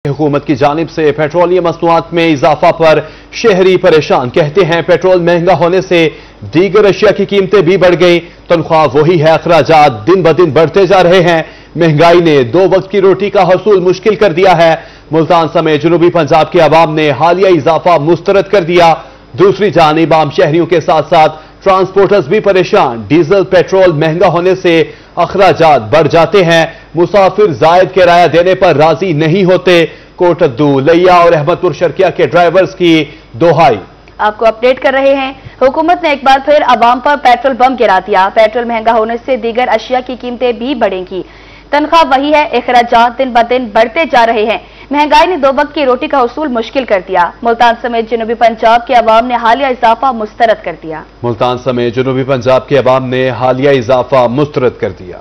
हुकूमत की जानिब से पेट्रोलियम मसनूआत में इजाफा पर शहरी परेशान। कहते हैं पेट्रोल महंगा होने से दीगर अशिया की कीमतें भी बढ़ गई। तनख्वाह वही है, अखराजात दिन ब दिन बढ़ते जा रहे हैं। महंगाई ने 2 वक्त की रोटी का हसूल मुश्किल कर दिया है। मुल्तान समेत जनूबी पंजाब के अवाम ने हालिया इजाफा मुस्तरद कर दिया। दूसरी जानिब आम शहरियों के साथ साथ ट्रांसपोर्टर्स भी परेशान। डीजल पेट्रोल महंगा होने से अखराजात बढ़ जाते हैं। मुसाफिर जायद किराया देने पर राजी नहीं होते। कोटद्दू, लैया और अहमदपुर शर्किया के ड्राइवर्स की दोहाई। आपको अपडेट कर रहे हैं। हुकूमत ने एक बार फिर अवाम पर पेट्रोल बम गिरा दिया। पेट्रोल महंगा होने से दीगर अशिया की कीमतें भी बढ़ेंगी। तनख्वाह वही है, अखराजात दिन ब दिन बढ़ते जा रहे हैं। महंगाई ने 2 वक्त की रोटी का हसूल मुश्किल कर दिया। मुल्तान समेत जनूबी पंजाब के अवाम ने हालिया इजाफा मुस्तरद कर दिया। मुल्तान समेत जनूबी पंजाब के अवाम ने हालिया इजाफा मुस्तरद कर दिया।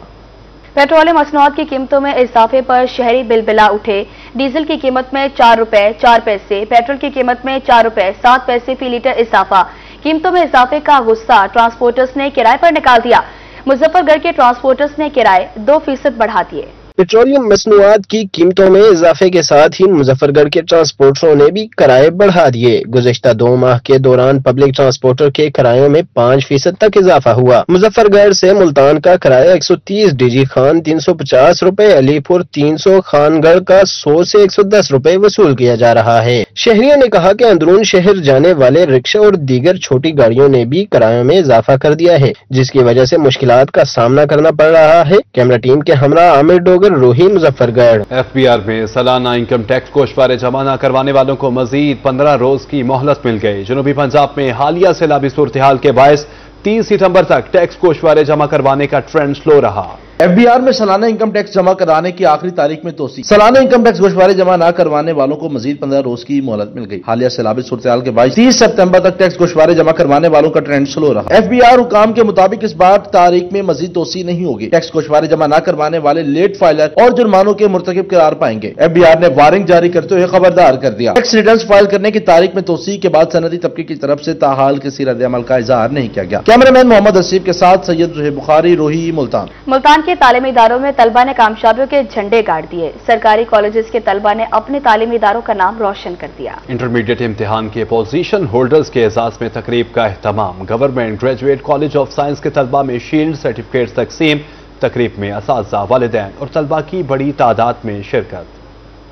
पेट्रोलियम मसनूआत की कीमतों में इजाफे पर शहरी बिलबिला उठे। डीजल की कीमत में 4 रुपए 4 पैसे, पेट्रोल की कीमत में 4 रुपए 7 पैसे फी लीटर इजाफा। कीमतों में इजाफे का गुस्सा ट्रांसपोर्टर्स ने किराए पर निकाल दिया। मुजफ्फरगढ़ के ट्रांसपोर्टर्स ने किराए 2% बढ़ा दिए। पेट्रोलियम मसनूआत की कीमतों में इजाफे के साथ ही मुजफ्फरगढ़ के ट्रांसपोर्टरों ने भी किराए बढ़ा दिए। गुज़िश्ता 2 माह के दौरान पब्लिक ट्रांसपोर्टर के किरायों में 5% तक इजाफा हुआ। मुजफ्फरगढ़ से मुल्तान का किराया 130, डीजी खान 350 रुपए, अलीपुर 300, खानगढ़ का 100 से 110 रुपए वसूल किया जा रहा है। शहरियों ने कहा कि अंदरून शहर जाने वाले रिक्शा और दीगर छोटी गाड़ियों ने भी किरायों में इजाफा कर दिया है, जिसकी वजह से मुश्किलात का सामना करना पड़ रहा है। कैमरा टीम के हमरा आमिर डोगर, रोही, मुजफ्फरगढ़। FBR में सालाना इनकम टैक्स गोशवारे जमा न करवाने वालों को मजीद 15 रोज की मोहलत मिल गई। जनूबी पंजाब में हालिया सैलाबी सूरत-ए-हाल के बायस 30 सितंबर तक टैक्स गोशवारे जमा करवाने का ट्रेंड स्लो रहा। FBR में सालाना इनकम टैक्स जमा कराने की आखिरी तारीख में तोसी। सालाना इनकम टैक्स गोशवारे जमा न करवाने वालों को मजीद 15 रोज की मोहलत मिल गई। हालिया सैलाबी सूरत-ए-हाल के बायस 30 सितंबर तक टैक्स गोशवारे जमा करवाने वालों का ट्रेंड स्लो रहा। FBR हुकाम के मुताबिक इस बार तारीख में मजीद तोसी नहीं होगी। टैक्स गोशवारे जमा न करवाने वाले लेट फाइलर और जुर्मानों के मुर्तकिब करार पाएंगे। FBR ने वार्निंग जारी करते हुए खबरदार कर दिया। टैक्स रिटर्न फाइल करने की तारीख में तोसी के बाद सनदी तबके की तरफ से ताहाल किसी रद्द-ए-अमल का इजहार नहीं किया गया। कैमरामैन मोहम्मद हसीब के साथ सैयद जुहैब बुखारी, रोही, मुल्तान। मुल्तान के तालीमी इदारों में तलबा ने कामयाबियों के झंडे गाड़ दिए। सरकारी कॉलेजेस के तलबा ने अपने तालीमी इदारों का नाम रोशन कर दिया। इंटरमीडिएट इम्तिहान के पोजीशन होल्डर्स के एजाज में तकरीब का एहतमाम। Government graduate college of science के तलबा में शील्ड सर्टिफिकेट तकसीम। तकरीब में असातिज़ा, वालिदैन और तलबा की बड़ी तादाद में शिरकत।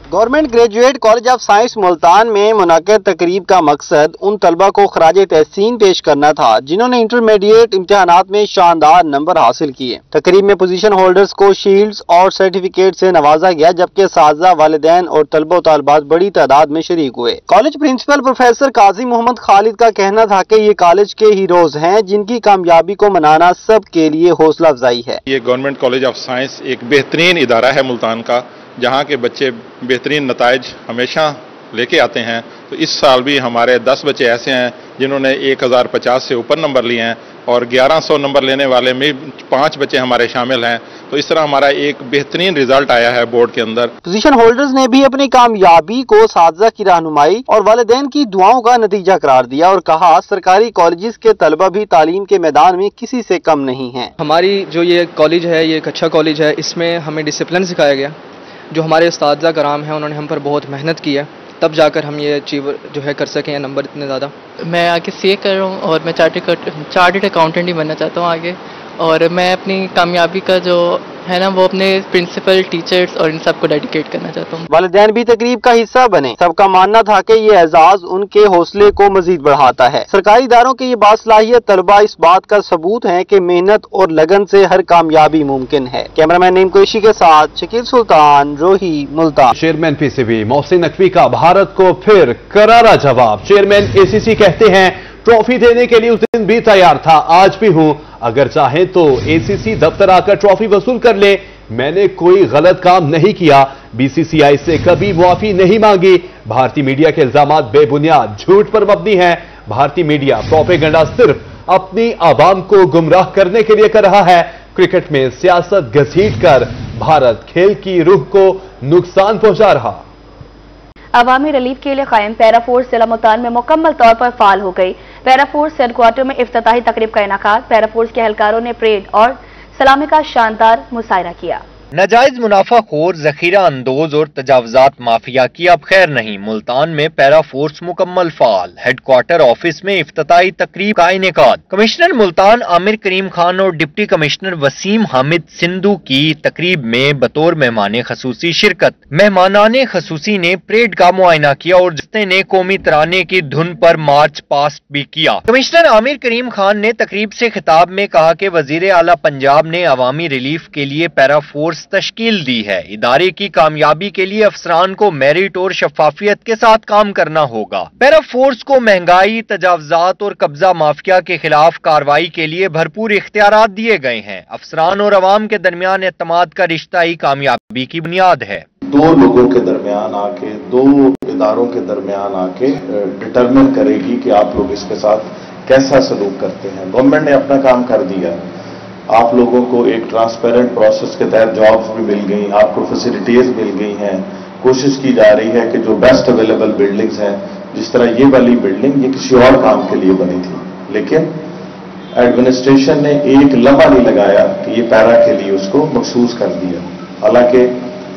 Government graduate college of science Multan में मुनाकिद तकरीब का मकसद उन तलबा को खराज तहसीन पेश करना था जिन्होंने इंटरमीडिएट इम्तिहानात में शानदार नंबर हासिल किए। तकरीब में पोजीशन होल्डर्स को शील्ड्स और सर्टिफिकेट से नवाजा गया, जबकि असातिज़ा, वालिदैन और तलबा तालिबात बड़ी तादाद में शरीक हुए। कॉलेज प्रिंसिपल प्रोफेसर काजी मोहम्मद खालिद का कहना था कि ये कॉलेज के हीरोज हैं जिनकी कामयाबी को मनाना सब के लिए हौसला अफजाई है। ये गवर्नमेंट कॉलेज ऑफ साइंस एक बेहतरीन इदारा है मुल्तान का, जहाँ के बच्चे बेहतरीन नताइज हमेशा लेके आते हैं। तो इस साल भी हमारे 10 बच्चे ऐसे हैं जिन्होंने 1050 से ऊपर नंबर लिए हैं और 1100 नंबर लेने वाले में 5 बच्चे हमारे शामिल हैं। तो इस तरह हमारा एक बेहतरीन रिजल्ट आया है बोर्ड के अंदर। पोजीशन होल्डर्स ने भी अपनी कामयाबी को असातिज़ा की रहनुमाई और वालिदैन की दुआओं का नतीजा करार दिया और कहा सरकारी कॉलेजेस के तलबा भी तालीम के मैदान में किसी से कम नहीं है। हमारी जो ये कॉलेज है, ये एक अच्छा कॉलेज है। इसमें हमें डिसिप्लिन सिखाया गया। जो हमारे उस्ताद कराम हैं उन्होंने हम पर बहुत मेहनत की है, तब जाकर हम ये अचीव जो है कर सके हैं नंबर इतने ज़्यादा। मैं आगे सीए कर रहा हूँ और मैं चार्टर्ड अकाउंटेंट ही बनना चाहता हूँ आगे। और मैं अपनी कामयाबी का जो है ना वो अपने प्रिंसिपल, टीचर्स और इन सबको डेडिकेट करना चाहता हूँ। वालिदैन भी तकरीब का हिस्सा बने। सबका मानना था कि ये एजाज उनके हौसले को मजीद बढ़ाता है। सरकारी इदारों के ये बासलाहियत तलबा इस बात का सबूत है कि मेहनत और लगन से हर कामयाबी मुमकिन है। कैमरामैन नईम कुरैशी के साथ शकील सुल्तान, रोही, मुल्तान। चेयरमैन PCB मोहसिन नकवी का भारत को फिर करारा जवाब। चेयरमैन ACC कहते हैं ट्रॉफी देने के लिए उस दिन भी तैयार था, आज भी हूं। अगर चाहे तो ACC दफ्तर आकर ट्रॉफी वसूल कर ले। मैंने कोई गलत काम नहीं किया। BCCI से कभी मुआफी नहीं मांगी। भारतीय मीडिया के इल्जामात बेबुनियाद, झूठ पर मबनी है। भारतीय मीडिया प्रोपेगेंडा सिर्फ अपनी आवाम को गुमराह करने के लिए कर रहा है। क्रिकेट में सियासत घसीट कर भारत खेल की रूह को नुकसान पहुंचा रहा। अवामी रिलीफ के लिए कायम पैरा फोर्स जिला मुल्तान में मुकम्मल तौर पर फाल हो गई। पैरा फोर्स हेडक्वार्टर में इफ्तिताही तकरीब का इनेकाद। पैरा फोर्स के एहलकारों ने परेड और सलामी का शानदार मुशायरा किया। नाजायज मुनाफा खोर, जखीरा अंदोज और तजावजात माफिया की अब खैर नहीं। मुल्तान में पैरा फोर्स मुकम्मल फाल। हेडक्वार्टर ऑफिस में इफ्तिताई तकरीब का इनेकाद। कमिश्नर मुल्तान आमिर करीम खान और डिप्टी कमिश्नर वसीम हामिद सिंधु की तकरीब में बतौर मेहमान खसूसी शिरकत। मेहमानाने खसूसी ने परेड का मुआयना किया और जत्थे ने कौमी तराने की धुन पर मार्च पास्ट भी किया। कमिश्नर आमिर करीम खान ने तकरीब से खिताब में कहा कि वजीर आला पंजाब ने अवामी रिलीफ के लिए पैरा फोर्स तश्कील दी है। इदारे की कामयाबी के लिए अफसरान को मेरिट और शफाफियत के साथ काम करना होगा। पैरा फोर्स को महंगाई, तजावजात और कब्जा माफिया के खिलाफ कार्रवाई के लिए भरपूर इख्तियारात दिए गए हैं। अफसरान और अवाम के दरमियान एतमाद का रिश्ता ही कामयाबी की बुनियाद है। दो लोगों के दरमियान आके, दो इदारों के दरमियान आके डिटरमिन करेगी कि आप लोग इसके साथ कैसा सलूक करते हैं। गवर्नमेंट ने अपना काम कर दिया। आप लोगों को एक ट्रांसपेरेंट प्रोसेस के तहत जॉब्स भी मिल गई, आपको फैसिलिटीज मिल गई हैं। कोशिश की जा रही है कि जो बेस्ट अवेलेबल बिल्डिंग्स हैं, जिस तरह ये वाली बिल्डिंग ये किसी और काम के लिए बनी थी, लेकिन एडमिनिस्ट्रेशन ने एक लम्हा नहीं लगाया कि ये पैरा के लिए उसको मखसूस कर दिया। हालांकि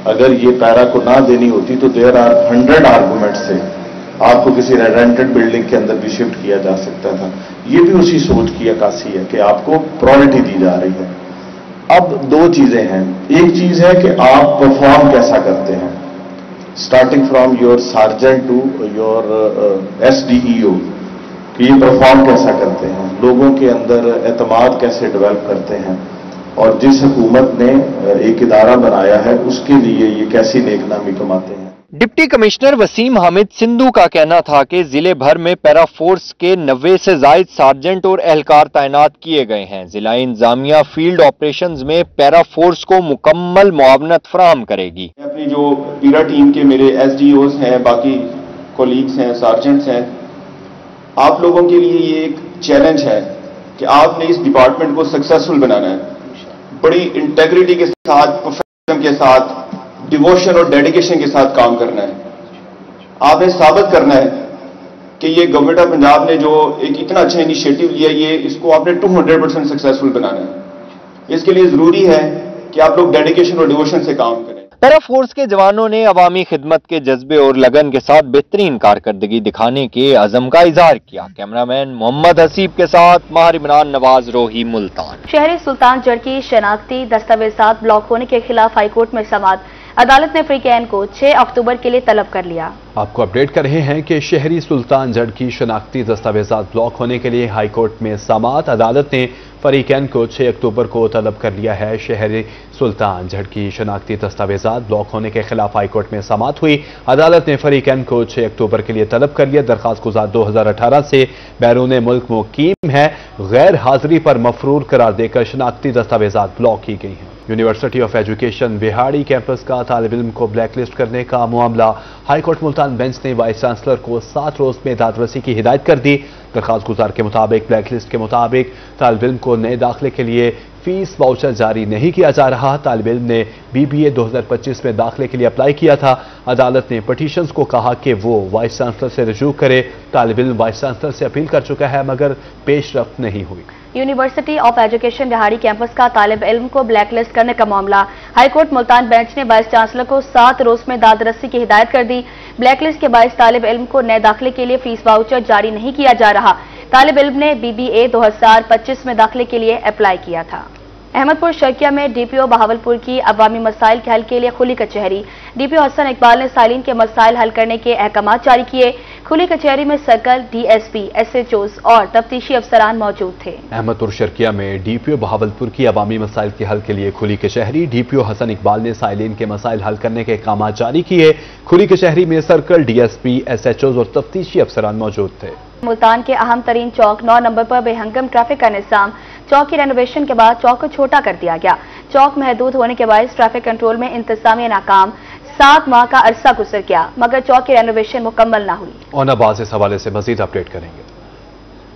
अगर ये पैरा को ना देनी होती तो देयर आर 100 आर्गूमेंट्स थे। आपको किसी रेंटेड बिल्डिंग के अंदर भी शिफ्ट किया जा सकता था। ये भी उसी सोच की अक्कासी है कि आपको प्रायोरिटी दी जा रही है। अब दो चीजें हैं। एक चीज है कि आप परफॉर्म कैसा करते हैं, starting from your sergeant to your SDEO, कि ये परफॉर्म कैसा करते हैं, लोगों के अंदर एतमाद कैसे डेवलप करते हैं, और जिस हुकूमत ने एक इदारा बनाया है उसके लिए ये कैसी नेकनामी कमाते हैं। डिप्टी कमिश्नर वसीम हामिद सिंधु का कहना था कि जिले भर में पैरा फोर्स के 90 से जायद सार्जेंट और एहलकार तैनात किए गए हैं। जिला इंतजामिया फील्ड ऑपरेशंस में पैरा फोर्स को मुकम्मल मुआवनत फराहम करेगी। अपनी जो पीरा टीम के मेरे SDOs हैं, बाकी कोलीग्स हैं, सार्जेंट्स हैं, आप लोगों के लिए ये एक चैलेंज है कि आपने इस डिपार्टमेंट को सक्सेसफुल बनाना है। बड़ी इंटेग्रिटी के साथ, प्रोफेशनलिज्म के साथ, डिवोशन और डेडिकेशन के साथ काम करना है। आपने साबित करना है कि ये गवर्नमेंट ऑफ पंजाब ने जो एक इतना अच्छा इनिशिएटिव लिया, ये इसको आपने 200% सक्सेसफुल बनाना है। इसके लिए जरूरी है कि आप लोग डेडिकेशन और डिवोशन से काम करें। पैरा फोर्स के जवानों ने अवामी खिदमत के जज्बे और लगन के साथ बेहतरीन कारकर्दगी दिखाने के अज़म का इजहार किया। कैमरामैन मोहम्मद हसीब के साथ माहिर इमरान नवाज, रोही, मुल्तान। शहरी सुल्तानगढ़ की शनाख्ती दस्तावेजात ब्लॉक होने के खिलाफ हाईकोर्ट में समाअत। अदालत ने फ्रीकैन को 6 अक्टूबर के लिए तलब कर लिया। आपको अपडेट कर रहे हैं कि शहरी सुल्तानगढ़ की शनाख्ती दस्तावेजात ब्लॉक होने के लिए हाईकोर्ट में समाअत। अदालत ने फरीकैन को 6 अक्टूबर को तलब कर लिया है। शहरी सुल्तानगढ़ की शनाख्ती दस्तावेजात ब्लॉक होने के खिलाफ हाईकोर्ट में समाअत हुई। अदालत ने फरीकैन को 6 अक्टूबर के लिए तलब कर लिया। दरखास्त गुजार 2018 से बैरून मुल्क मुकीम है। गैर हाजिरी पर मफरूर करार देकर शनाख्ती दस्तावेजात ब्लॉक की गई हैं। यूनिवर्सिटी ऑफ एजुकेशन बिहाड़ी कैंपस का तालिब इल्म को ब्लैक लिस्ट करने का मामला। हाईकोर्ट मुल्तान बेंच ने वाइस चांसलर को 7 रोज में दादरसी की हिदायत कर दी। दरखास्त गुजार के मुताबिक ब्लैक लिस्ट के मुताबिक तालिब इल्म को नए दाखिले के लिए फीस वाउचर जारी नहीं किया जा रहा। तालिब इल्म ने BBA 2025 में दाखिले के लिए अप्लाई किया था। अदालत ने पटिशंस को कहा कि वो वाइस चांसलर से रजू करे। तालिब इल्म वाइस चांसलर से अपील कर चुका है मगर पेशरफ्त नहीं हुई। यूनिवर्सिटी ऑफ एजुकेशन बिहाड़ी कैंपस का तालिब इल्म को ब्लैक लिस्ट करने का मामला। हाईकोर्ट मुल्तान बेंच ने वाइस चांसलर को 7 रोज में दादरसी की हिदायत कर दी। ब्लैक लिस्ट के बायस तालिब इल्म को नए दाखिले के लिए फीस वाउचर जारी नहीं किया जा रहा। तालिब इल्म ने BBA 2025 में दाखिले के लिए अप्लाई किया था। अहमदपुर शर्किया में DPO बहावलपुर की अवामी मसाइल के हल के लिए खुली कचहरी। DPO हसन इकबाल ने साइलिन के मसाइल हल करने के अहकामात जारी किए। खुली कचहरी में सर्कल, DSP, SHOs और तफ्तीशी अफसरान मौजूद थे। अहमदपुर शर्किया में DPO बहावलपुर की अवामी मसाइल के हल के लिए खुली कचहरी। DPO हसन इकबाल ने साइलिन के मसाइल हल करने के अहकामात जारी किए। खुली कचहरी में सर्कल, DSP, SHOs और तफ्तीशी अफसरान मौजूद थे। मुल्तान के अहम तरीन चौक 9 नंबर पर बेहंगम ट्रैफिक का निजाम। चौक की रेनोवेशन के बाद चौक को छोटा कर दिया गया। चौक महदूद होने के बाद ट्रैफिक कंट्रोल में इंतजामिया नाकाम। 7 माह का अरसा गुजर गया मगर चौक की रेनोवेशन मुकम्मल ना हुई। और नवाज इस हवाले से मजीद अपडेट करेंगे।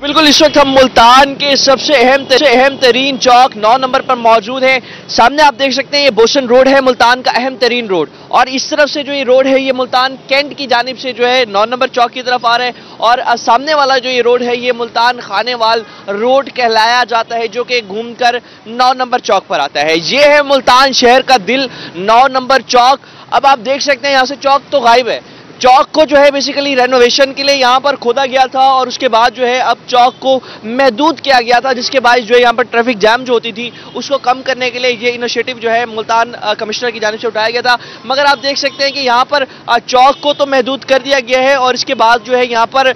बिल्कुल, इस वक्त हम मुल्तान के सबसे अहम तरीन चौक 9 नंबर पर मौजूद हैं। सामने आप देख सकते हैं ये बोसन रोड है, मुल्तान का अहम तरीन रोड, और इस तरफ से जो ये रोड है ये मुल्तान कैंट की जानिब से जो है 9 नंबर चौक की तरफ आ रहा है, और सामने वाला जो ये रोड है ये मुल्तान खानेवाल रोड कहलाया जाता है, जो कि घूमकर 9 नंबर चौक पर आता है। ये है मुल्तान शहर का दिल 9 नंबर चौक। अब आप देख सकते हैं यहाँ से चौक तो गायब है। चौक को जो है बेसिकली रेनोवेशन के लिए यहाँ पर खोदा गया था, और उसके बाद जो है अब चौक को महदूद किया गया था, जिसके बाद जो है यहाँ पर ट्रैफिक जैम जो होती थी उसको कम करने के लिए ये इनिशिएटिव जो है मुल्तान कमिश्नर की जानिब से उठाया गया था। मगर आप देख सकते हैं कि यहाँ पर चौक को तो महदूद कर दिया गया है, और इसके बाद जो है यहाँ पर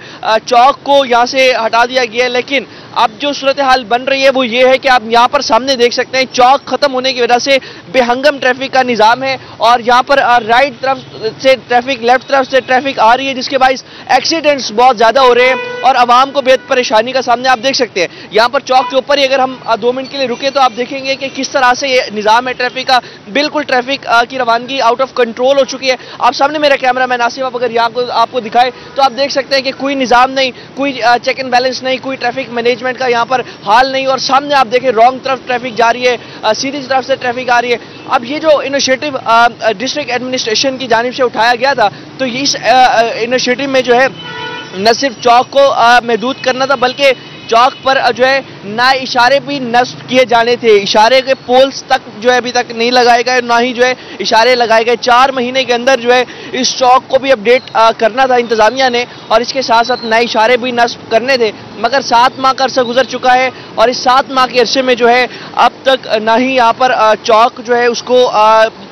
चौक को यहाँ से हटा दिया गया है। लेकिन अब जो सूरत हाल बन रही है वो ये है कि आप यहाँ पर सामने देख सकते हैं चौक खत्म होने की वजह से बेहंगम ट्रैफिक का निज़ाम है, और यहाँ पर राइट तरफ से ट्रैफिक, लेफ्ट तरफ से ट्रैफिक आ रही है, जिसके बाइस एक्सीडेंट्स बहुत ज़्यादा हो रहे हैं और आवाम को बेहद परेशानी का सामने आप देख सकते हैं। यहाँ पर चौक के ऊपर ही अगर हम 2 मिनट के लिए रुके तो आप देखेंगे कि किस तरह से ये निज़ाम है ट्रैफिक का। बिल्कुल ट्रैफिक की रवानगी आउट ऑफ कंट्रोल हो चुकी है। आप सामने मेरा कैमरा मैन आसिफ अगर यहाँ आपको दिखाए तो आप देख सकते हैं कि कोई निज़ाम नहीं, कोई चेक एंड बैलेंस नहीं, कोई ट्रैफिक मैनेजमेंट का यहाँ पर हाल नहीं, और सामने आप देखें रॉन्ग तरफ ट्रैफिक जा रही है, सीधी तरफ से ट्रैफिक आ रही है। अब ये जो इनिशिएटिव डिस्ट्रिक्ट एडमिनिस्ट्रेशन की जानिब से उठाया गया था, तो इस इनिशिएटिव में जो है न सिर्फ चौक को महदूद करना था, बल्कि चौक पर जो है ना इशारे भी नस्ब किए जाने थे। इशारे के पोल्स तक जो है अभी तक नहीं लगाए गए, ना ही जो है इशारे लगाए गए। 4 महीने के अंदर जो है इस चौक को भी अपडेट करना था इंतजामिया ने, और इसके साथ साथ नए इशारे भी नस्ब करने थे। मगर 7 माह का अरसा गुजर चुका है, और इस 7 माह के अरसे में जो है अब तक ना ही यहाँ पर चौक जो है उसको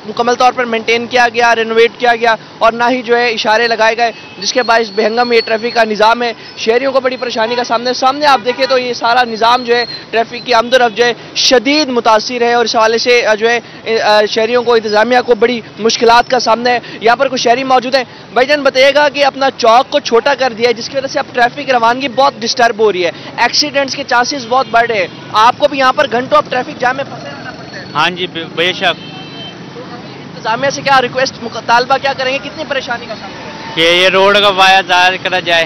मुकम्मल तौर पर मेंटेन किया गया, रेनोवेट किया गया, और ना ही जो है इशारे लगाए गए, जिसके बायस बेहंगम ये ट्रैफिक का निज़ाम है। शहरियों को बड़ी परेशानी का सामने आप देखें तो ये सारा निज़ाम जो है ट्रैफिक की आमदोरफ्त जो है शदीद मुतासिर है, और इस हवाले से जो है शहरियों को, इंतजामिया को बड़ी मुश्किलात का सामना है। यहाँ पर कुछ शहरी मौजूद हैं। भाईजान बताइएगा कि अपना चौक को छोटा कर दिया है, जिसकी वजह से अब ट्रैफिक रवानगी बहुत डिस्टर्ब हो रही है, एक्सीडेंट्स के चांसेस बहुत बढ़ रहे हैं। आपको भी यहाँ पर घंटों अब ट्रैफिक जाम में फंसे रहना पड़ता है। हाँ जी बेशक। इंतजामिया से क्या रिक्वेस्ट, मुतालबा क्या करेंगे, कितनी परेशानी का सामना है कि ये रोड का वाया जाहिर करा जाए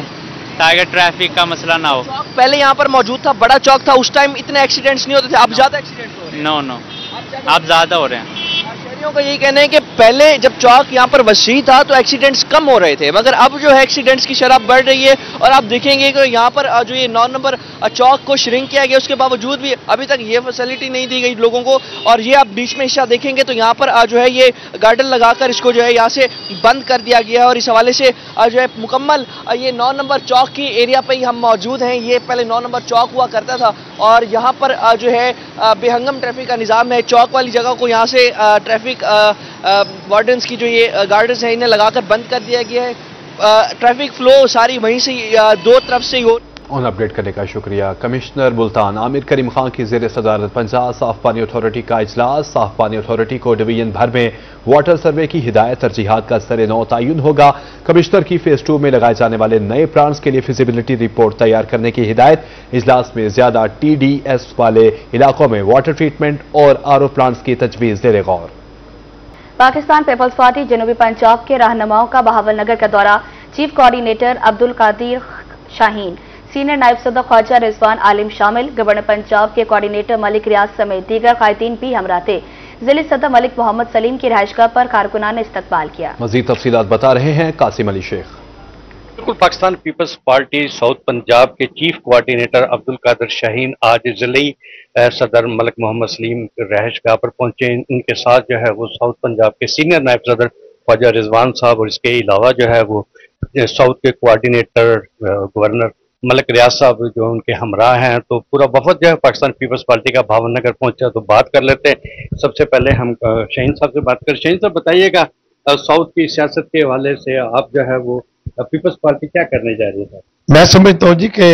ताकि ट्रैफिक का मसला ना हो। पहले यहाँ पर मौजूद था, बड़ा चौक था, उस टाइम इतने एक्सीडेंट्स नहीं होते थे, अब ज्यादा एक्सीडेंट्स हो रहे हैं। नो अब ज्यादा हो रहे हैं। शहरियों का यही कहना है कि पहले जब चौक यहाँ पर वसी था तो एक्सीडेंट्स कम हो रहे थे, मगर अब जो है एक्सीडेंट्स की शरह बढ़ रही है। और आप देखेंगे कि यहाँ पर जो ये 9 नंबर चौक को श्रिंक किया गया, उसके बावजूद भी अभी तक ये फैसिलिटी नहीं दी गई लोगों को। और ये आप बीच में हिस्सा देखेंगे तो यहाँ पर जो है ये गार्डन लगाकर इसको जो है यहाँ से बंद कर दिया गया है, और इस हवाले से जो है मुकम्मल ये 9 नंबर चौक की एरिया पर ही हम मौजूद हैं। ये पहले 9 नंबर चौक हुआ करता था, और यहाँ पर जो है बेहंगम ट्रैफिक का निज़ाम है। चौक वाली जगह को यहाँ से ट्रैफिक वार्डन्स की जो ये गार्डन्स हैं इन्हें लगाकर बंद कर दिया गया है। ट्रैफिक फ्लो सारी वहीं से 2 तरफ से ही हो। ऑन अपडेट करने का शुक्रिया। कमिश्नर मुल्तान आमिर करीम खान की ज़ेर सदारत 50 साफ पानी अथॉरिटी का इजलास। साफ पानी अथॉरिटी को डिवीजन भर में वाटर सर्वे की हिदायत तरजीहात का सर-ए-नौ तयन होगा। कमिश्नर की फेज 2 में लगाए जाने वाले नए प्लांट्स के लिए फिजिबिलिटी रिपोर्ट तैयार करने की हिदायत। इजलास में ज्यादा TDS वाले इलाकों में वाटर ट्रीटमेंट और RO प्लांट्स की तजवीज़ ज़ेर गौर। पाकिस्तान पीपल्स पार्टी जनूबी पंजाब के रहनुमाओं का बहावलनगर का दौरा। Chief coordinator Abdul Qadir Shaheen, senior नायब सदर ख्वाजा रिजवान आलिम शामिल, गवर्नर पंजाब के कोऑर्डिनेटर मलिक रियाज समेत दीगर कायदीन भी हमरा थे। जिले सदर मलिक मोहम्मद सलीम की रिहाइशगाह पर कारकुनान ने इस्तकबाल किया। मजीद तफसीलात बता रहे हैं कासिम अली शेख। बिल्कुल, Pakistan Peoples Party south Punjab के चीफ कोऑर्डिनेटर अब्दुल कादिर शाहीन आज जिले सदर मलिक मोहम्मद सलीम रिहाइशगाह पर पहुंचे। इनके साथ जो है वो साउथ पंजाब के सीनियर नायब सदर ख्वाजा रिजवान साहब, और इसके अलावा जो है वो साउथ के कोऑर्डिनेटर गवर्नर मलिक रियाज साहब जो उनके हमरा हैं। तो पूरा वफद जो है पाकिस्तान पीपल्स पार्टी का भावनगर पहुंचा। तो बात कर लेते हैं, सबसे पहले हम शाहीन साहब से बात करें। शाहीन साहब बताइएगा, साउथ की सियासत के हवाले से आप जो है वो पीपल्स पार्टी क्या करने जा रही है? मैं समझता हूँ जी कि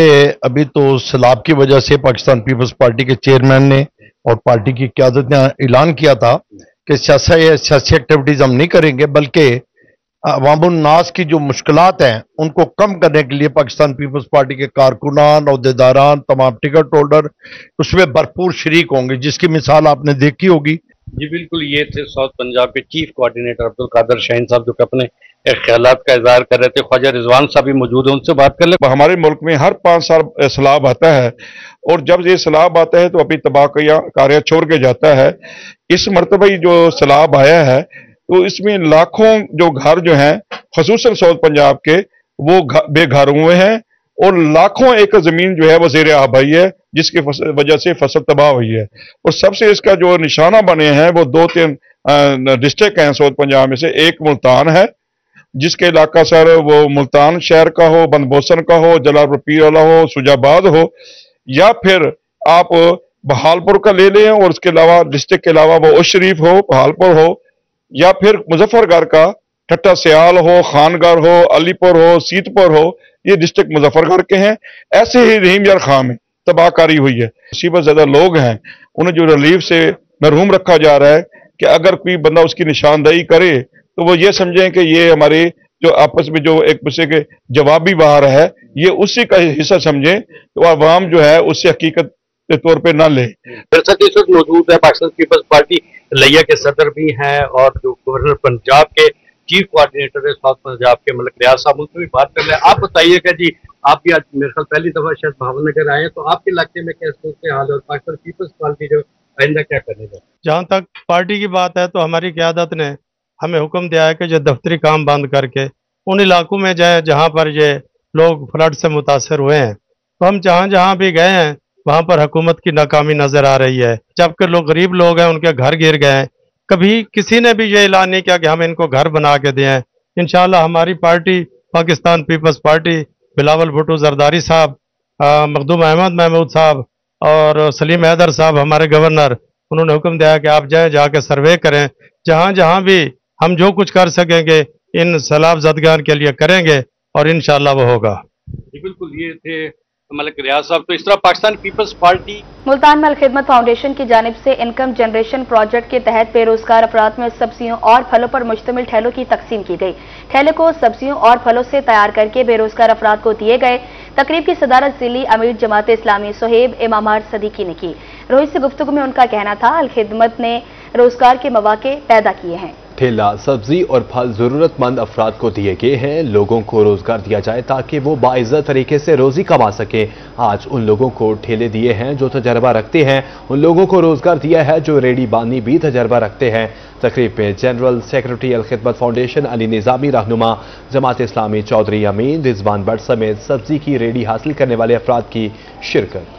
अभी तो सैलाब की वजह से पाकिस्तान पीपल्स पार्टी के चेयरमैन ने और पार्टी की क़यादत ने ऐलान किया था कि सियासी एक्टिविटीज हम नहीं करेंगे, बल्कि अवामुन्नास की जो मुश्किलात हैं उनको कम करने के लिए पाकिस्तान पीपल्स पार्टी के कारकुनान, अहदेदारान, तमाम टिकट होल्डर उसमें भरपूर शरीक होंगे, जिसकी मिसाल आपने देखी होगी। जी बिल्कुल, ये थे साउथ पंजाब के चीफ कोऑर्डिनेटर अब्दुल कादिर शाहीन साहब, जो कि अपने ख्यालात का इजहार कर रहे थे। ख्वाजा रिजवान साहब भी मौजूद हैं, उनसे बात कर ले। हमारे मुल्क में हर 5 साल सैलाब आता है और जब ये सैलाब आता है तो अपनी तबाह छोड़ के जाता है। इस मरतबा जो सैलाब आया है तो इसमें लाखों जो घर जो हैं खसूसन साउथ पंजाब के वो बेघर हुए हैं और लाखों एकड़ जमीन जो है वो ज़ेर आबाई है, जिसकी वजह से फसल तबाह हुई है। और सबसे इसका जो निशाना बने हैं वो 2-3 डिस्ट्रिक्ट हैं साउथ पंजाब में से। एक मुल्तान है, जिसके इलाका सर वो मुल्तान शहर का हो, बंदबोसन का हो, जलालपुर पीर वाला हो, सुजाबाद हो, या फिर आप बहालपुर का ले लें और उसके अलावा डिस्ट्रिक्ट के अलावा वो उस शरीफ हो, बहालपुर हो, या फिर मुजफ्फरगढ़ का ठट्टा सियाल हो, खानगढ़ हो, अलीपुर हो, सीतपुर हो, ये डिस्ट्रिक्ट मुजफ्फरगढ़ के हैं। ऐसे ही रहीम यार खां में तबाहकारी हुई है। मुसीबत ज़्यादा लोग हैं, उन्हें जो रिलीफ से मरहूम रखा जा रहा है कि अगर कोई बंदा उसकी निशानदेही करे तो वो ये समझें कि ये हमारे जो आपस में जो एक दूसरे के जवाबी बाहर है ये उसी का हिस्सा समझें, तो आवाम जो है उससे हकीकत के तौर पे ना ले। दरअसल इस वक्त मौजूद है पाकिस्तान पीपल्स पार्टी लिया के सदर भी हैं और जो गवर्नर पंजाब के चीफ कोऑर्डिनेटर है साउथ पंजाब के मलिक रियाज साहब, उनसे भी बात कर ले। आप बताइएगा जी, आप भी आज मेरे ख्याल पहली दफा शायद भावनगर आए हैं, तो आपके इलाके में क्या सोचते हाल और पाकिस्तान पीपल्स पार्टी जो आइंदा क्या करने का? जहाँ तक पार्टी की बात है तो हमारी क़यादत ने हमें हुक्म दिया है कि जो दफ्तरी काम बंद करके उन इलाकों में जाए जहाँ पर ये लोग फ्लड से मुतासर हुए हैं। तो हम जहाँ जहाँ भी गए हैं वहाँ पर हुकूमत की नाकामी नजर आ रही है, जबकि लोग गरीब लोग हैं, उनके घर गिर गए हैं। कभी किसी ने भी ये ऐलान नहीं किया कि हम इनको घर बना के दें। इंशाल्लाह हमारी party Pakistan Peoples Party Bilawal Bhutto Zardari sahab, Makhdoom Ahmad Mahmood साहब और सलीम हैदर साहब हमारे गवर्नर, उन्होंने हुक्म दिया कि आप जाएं, जाके सर्वे करें, जहाँ जहाँ भी हम जो कुछ कर सकेंगे इन सैलाब ज़दगान के लिए करेंगे और इंशाल्लाह वो होगा। जी बिल्कुल, ये थे मलिक रियाज साहब। तो इस तरह पाकिस्तान पीपल्स पार्टी मुल्तान में अलखिदमत फाउंडेशन की जानिब से इनकम जनरेशन प्रोजेक्ट के तहत बेरोजगार अफराद में सब्जियों और फलों पर मुश्तमिल ठेलों की तकसीम की गई। ठेले को सब्जियों और फलों से तैयार करके बेरोजगार अफराद को दिए गए। तकरीब की सदारत जिली अमीर जमात इस्लामी सोहेब इमामार सदीकी ने की। रोहित से गुफ्तगू में उनका कहना था, अलखिदमत ने रोजगार के मौके पैदा किए हैं। ठेला सब्जी और फल जरूरतमंद अफराद को दिए गए हैं। लोगों को रोजगार दिया जाए ताकि वो बाइज्जत तरीके से रोजी कमा सके। आज उन लोगों को ठेले दिए हैं जो तजर्बा रखते हैं, उन लोगों को रोजगार दिया है जो रेडी बानी भी तजर्बा रखते हैं। तकरीब में general secretary Alkhidmat foundation Ali Nizami रहनुमा, जमात इस्लामी चौधरी अमीन, रिजवान भट्ट समेत सब्जी की रेडी हासिल करने वाले अफराद की शिरकत।